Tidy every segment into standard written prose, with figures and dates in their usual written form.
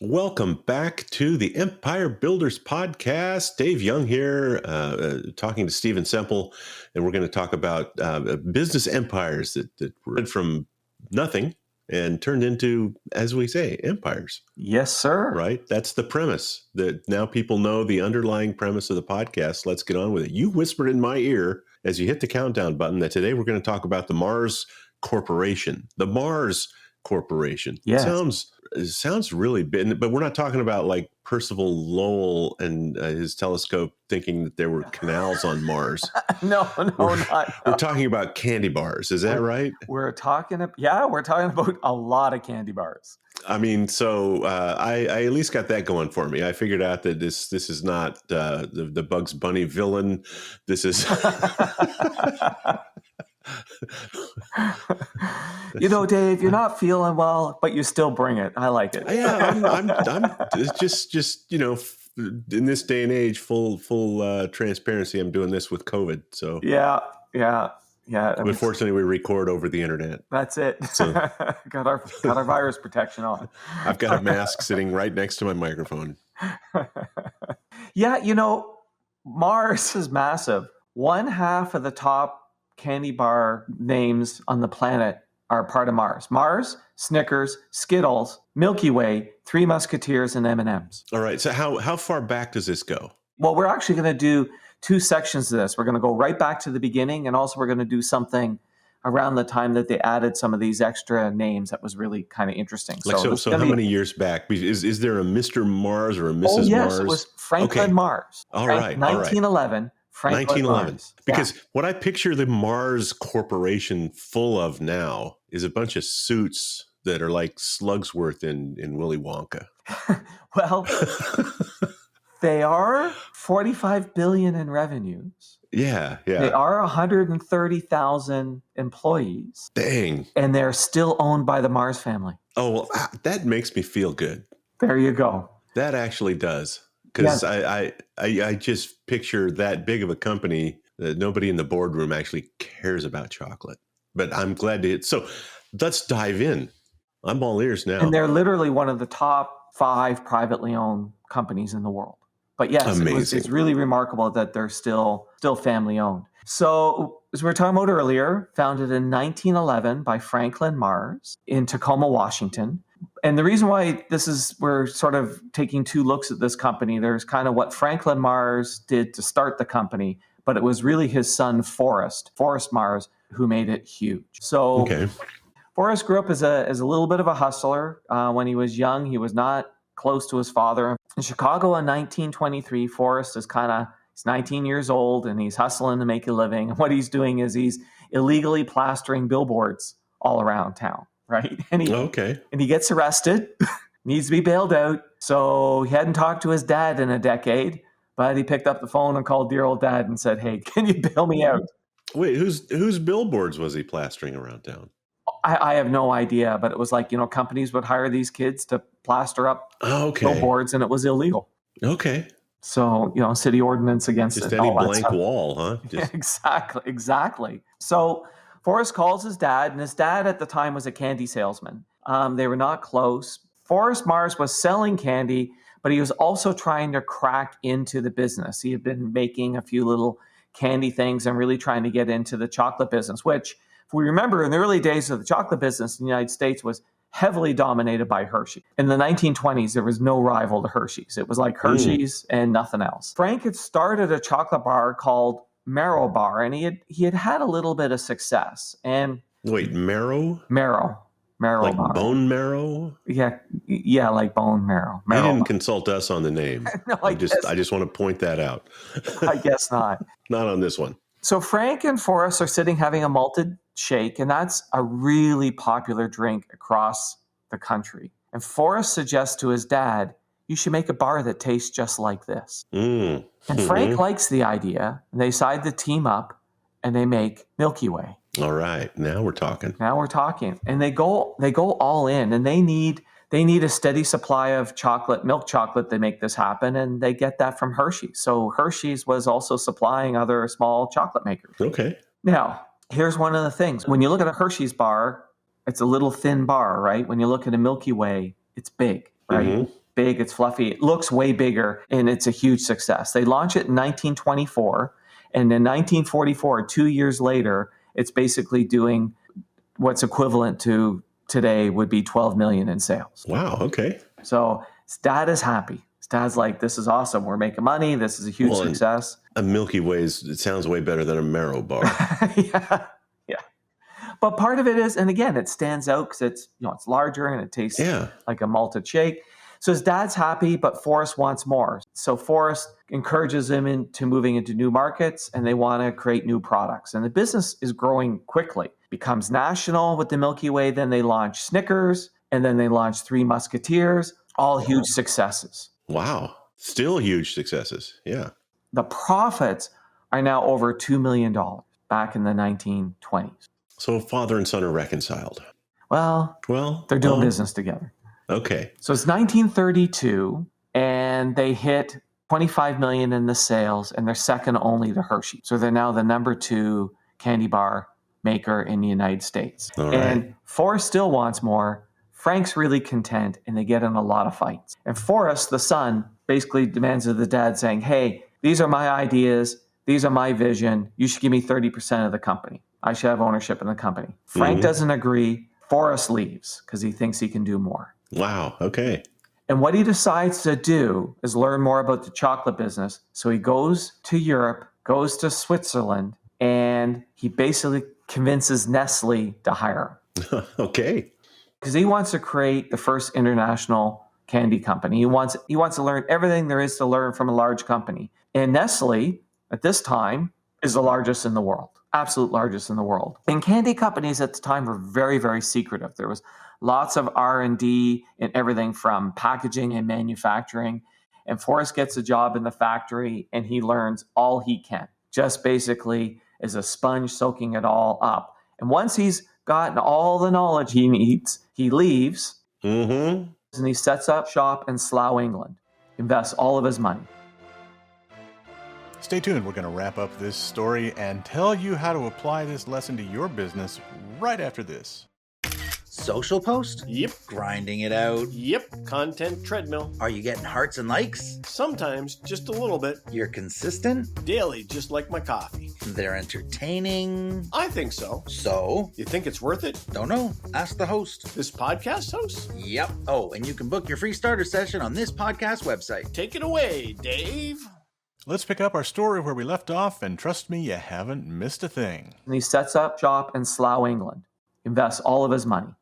Welcome back to the Empire Builders Podcast. Dave Young here, talking to Stephen Semple, and we're going to talk about business empires that were from nothing and turned into, as we say, empires. Yes, sir. Right? That's the premise. That now people know the underlying premise of the podcast. Let's get on with it. You whispered in my ear as you hit the countdown button that today we're going to talk about the Mars Corporation. The Mars Corporation. Yes. It sounds really big, but we're not talking about like Percival Lowell and his telescope thinking that there were canals on Mars. No. We're talking about candy bars. Is that right? We're talking about a lot of candy bars. I mean, so I at least got that going for me. I figured out that this is not the Bugs Bunny villain. This is. Dave, you're not feeling well, but you still bring it. I like it. Yeah, I'm just in this day and age, full transparency. I'm doing this with COVID. So yeah. Unfortunately, we record over the internet. That's it. So, got our virus protection on. I've got a mask sitting right next to my microphone. Yeah, Mars is massive. One half of the top candy bar names on the planet are part of Mars. Mars, Snickers, Skittles, Milky Way, Three Musketeers, and M&Ms. All right. So how far back does this go? Well, we're actually going to do two sections of this. We're going to go right back to the beginning, and also we're going to do something around the time that they added some of these extra names that was really kind of interesting. So how many years back? Is there a Mr. Mars or a Mrs. Mars? Oh, yes, it was Franklyn Mars. All right. 1911. 1911. Because what I picture the Mars Corporation full of now is a bunch of suits that are like Slugsworth in Willy Wonka. Well, they are $45 billion in revenues. Yeah. They are 130,000 employees. Dang. And they're still owned by the Mars family. Oh, well, that makes me feel good. There you go. That actually does. Because I just picture that big of a company that nobody in the boardroom actually cares about chocolate. But I'm glad to hit. So let's dive in. I'm all ears now. And they're literally one of the top 5 privately owned companies in the world. But yes, it's really remarkable that they're still family owned. So as we were talking about earlier, founded in 1911 by Franklyn Mars in Tacoma, Washington. And the reason why we're sort of taking two looks at this company, there's kind of what Franklyn Mars did to start the company, but it was really his son, Forrest Mars, who made it huge. So Forrest grew up as a little bit of a hustler. When he was young, he was not close to his father. In Chicago in 1923, Forrest is he's 19 years old and he's hustling to make a living. And what he's doing is he's illegally plastering billboards all around town. Right. And he gets arrested, needs to be bailed out. So he hadn't talked to his dad in a decade, but he picked up the phone and called dear old dad and said, "Hey, can you bail me out?" Wait, whose billboards was he plastering around town? I have no idea, but it was like, companies would hire these kids to plaster up billboards and it was illegal. Okay. So, city ordinance against just it. Just any blank wall, huh? Exactly. So Forrest calls his dad, and his dad at the time was a candy salesman. They were not close. Forrest Mars was selling candy, but he was also trying to crack into the business. He had been making a few little candy things and really trying to get into the chocolate business, which, if we remember, in the early days of the chocolate business in the United States was heavily dominated by Hershey. In the 1920s, there was no rival to Hershey's. It was like Hershey's and nothing else. Frank had started a chocolate bar called Marrow Bar, and he had a little bit of success. And wait, marrow like bar. Bone marrow? Yeah, like bone marrow. You didn't consult us on the name. No, I just want to point that out. I guess not. Not on this one. So Frank and Forrest are sitting having a malted shake, and that's a really popular drink across the country. And Forrest suggests to his dad, "You should make a bar that tastes just like this." And Frank likes the idea, and they decide to team up, and they make Milky Way. All right, now we're talking. And they go all in, and they need a steady supply of milk chocolate to make this happen, and they get that from Hershey's. So Hershey's was also supplying other small chocolate makers. Okay. Now, here's one of the things. When you look at a Hershey's bar, it's a little thin bar, right? When you look at a Milky Way, it's big, right? big, it's fluffy. It looks way bigger, and it's a huge success. They launch it in 1924, and in 1944, 2 years later, it's basically doing what's equivalent to today would be 12 million in sales. Wow, okay. So his dad is happy. His dad's like, this is awesome. We're making money. This is a huge success. A Milky Way's, it sounds way better than a Marrow bar. Yeah. But part of it is, and again, it stands out because it's, it's larger and it tastes like a malted shake. So his dad's happy, but Forrest wants more. So Forrest encourages him into moving into new markets, and they want to create new products. And the business is growing quickly. Becomes national with the Milky Way. Then they launch Snickers, and then they launch Three Musketeers, all huge successes. Wow. Still huge successes. Yeah. The profits are now over $2 million back in the 1920s. So father and son are reconciled. Well, they're doing business together. Okay. So it's 1932, and they hit 25 million in the sales, and they're second only to Hershey. So they're now the number 2 candy bar maker in the United States. All right. And Forrest still wants more. Frank's really content, and they get in a lot of fights. And Forrest, the son, basically demands of the dad saying, hey, these are my ideas. These are my vision. You should give me 30% of the company. I should have ownership in the company. Frank doesn't agree. Forrest leaves because he thinks he can do more. Wow. Okay. And what he decides to do is learn more about the chocolate business. So he goes to Europe, goes to Switzerland, and he basically convinces Nestle to hire him. Okay. Because he wants to create the first international candy company. He wants to learn everything there is to learn from a large company. And Nestle, at this time, is the largest in the world. Absolute largest in the world. And candy companies at the time were very, very secretive. There was lots of R&D in everything from packaging and manufacturing. And Forrest gets a job in the factory, and he learns all he can. Just basically is a sponge soaking it all up. And once he's gotten all the knowledge he needs, he leaves, and he sets up shop in Slough, England. Invests all of his money. Stay tuned. We're going to wrap up this story and tell you how to apply this lesson to your business right after this. Social post? Yep. Grinding it out? Yep. Content treadmill. Are you getting hearts and likes? Sometimes, just a little bit. You're consistent? Daily, just like my coffee. They're entertaining? I think so. So? You think it's worth it? Don't know. Ask the host. This podcast host? Yep. Oh, and you can book your free starter session on this podcast website. Take it away, Dave. Let's pick up our story where we left off, and trust me, you haven't missed a thing. And he sets up shop in Slough, England. Invests all of his money.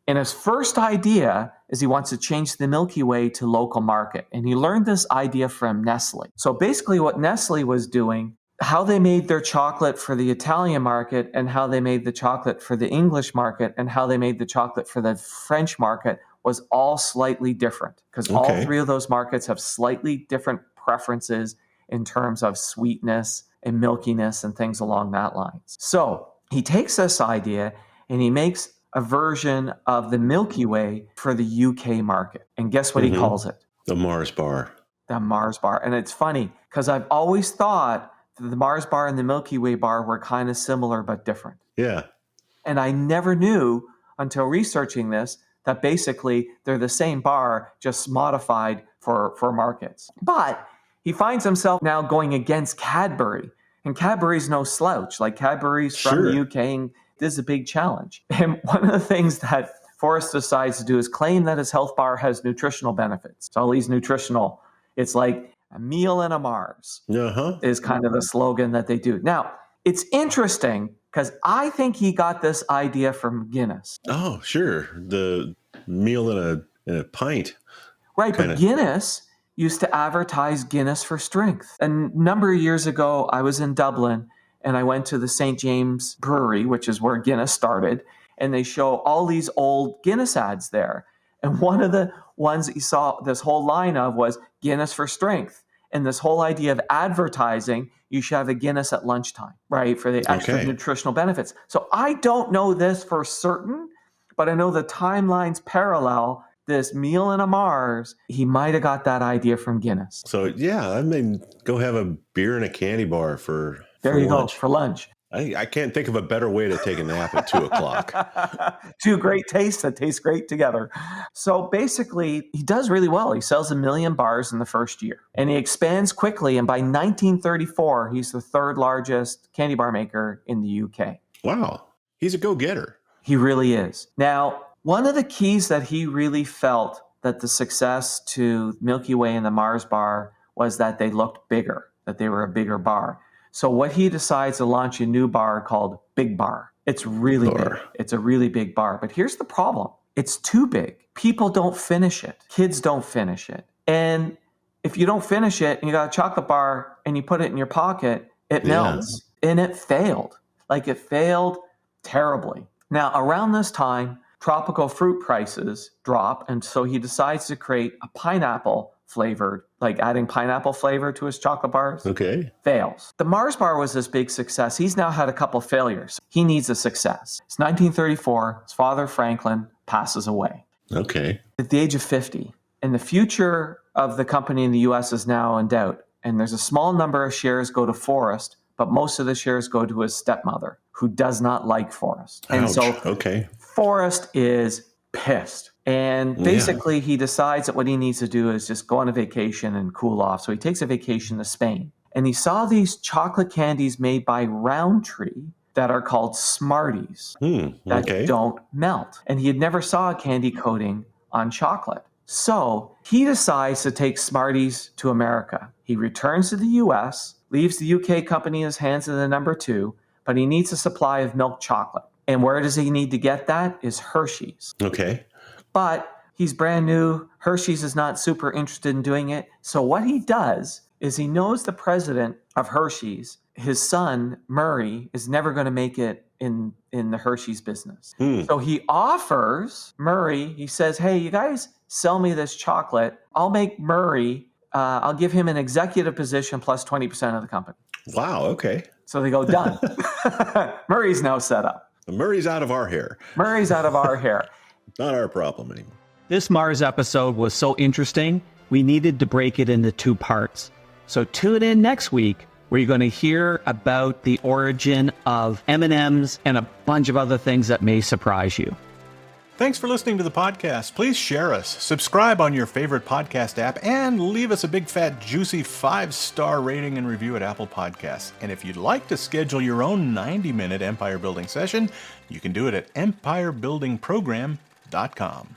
And his first idea is he wants to change the Milky Way to local market. And he learned this idea from Nestle. So basically what Nestle was doing, how they made their chocolate for the Italian market, and how they made the chocolate for the English market, and how they made the chocolate for the French market was all slightly different. Because all 3 of those markets have slightly different preferences in terms of sweetness and milkiness and things along that lines. So he takes this idea and he makes a version of the Milky Way for the UK market. And guess what he calls it? The Mars bar. The Mars bar. And it's funny because I've always thought that the Mars bar and the Milky Way bar were kind of similar but different. Yeah. And I never knew until researching this that basically they're the same bar, just modified for markets. But he finds himself now going against Cadbury. And Cadbury's no slouch. Like Cadbury's from the UK, and this is a big challenge. And one of the things that Forrest decides to do is claim that his health bar has nutritional benefits. So all these nutritional, it's like a meal and a Mars is kind of the slogan that they do. Now, it's interesting because I think he got this idea from Guinness. Oh, sure. The meal in a pint. Right, but Guinness used to advertise Guinness for strength. A number of years ago, I was in Dublin and I went to the St. James Brewery, which is where Guinness started, and they show all these old Guinness ads there. And one of the ones that you saw this whole line of was Guinness for strength. And this whole idea of advertising, you should have a Guinness at lunchtime, right, for the extra nutritional benefits. So I don't know this for certain, but I know the timelines parallel. This meal in a Mars, he might have got that idea from Guinness. So, yeah, I mean, go have a beer and a candy bar for lunch. Go, for lunch. I can't think of a better way to take a nap at 2 o'clock. Two great tastes that taste great together. So basically, he does really well. He sells 1 million bars in the first year, and he expands quickly. And by 1934, he's the third largest candy bar maker in the UK. Wow. He's a go-getter. He really is. Now, one of the keys that he really felt that the success to Milky Way and the Mars bar was that they looked bigger, that they were a bigger bar. So what he decides to launch a new bar called Big Bar. It's really big. It's a really big bar. But here's the problem. It's too big. People don't finish it. Kids don't finish it. And if you don't finish it and you got a chocolate bar and you put it in your pocket, it melts. And it failed. Like it failed terribly. Now, around this time, tropical fruit prices drop. And so he decides to create a pineapple flavored, like adding pineapple flavor to his chocolate bars. Okay. Fails. The Mars bar was this big success. He's now had a couple failures. He needs a success. It's 1934. His father, Franklin, passes away. Okay. At the age of 50. And the future of the company in the U.S. is now in doubt. And there's a small number of shares go to Forrest, but most of the shares go to his stepmother, who does not like Forrest. And so Forrest is pissed. And basically, he decides that what he needs to do is just go on a vacation and cool off. So he takes a vacation to Spain. And he saw these chocolate candies made by Roundtree that are called Smarties that don't melt. And he had never saw a candy coating on chocolate. So he decides to take Smarties to America. He returns to the U.S., leaves the UK company in his hands in the number 2, but he needs a supply of milk chocolate. And where does he need to get that? Is Hershey's. Okay. But he's brand new. Hershey's is not super interested in doing it. So what he does is he knows the president of Hershey's, his son, Murray, is never going to make it in the Hershey's business. So he offers Murray, he says, hey, you guys sell me this chocolate. I'll make Murray, I'll give him an executive position plus 20% of the company. Wow, okay. So they go, done. Murray's now set up. Murray's out of our hair. Murray's out of our hair. Not our problem anymore. This Mars episode was so interesting, we needed to break it into 2 parts. So tune in next week where you're going to hear about the origin of M&Ms and a bunch of other things that may surprise you. Thanks for listening to the podcast. Please share us, subscribe on your favorite podcast app, and leave us a big, fat, juicy 5-star rating and review at Apple Podcasts. And if you'd like to schedule your own 90-minute empire building session, you can do it at empirebuildingprogram.com.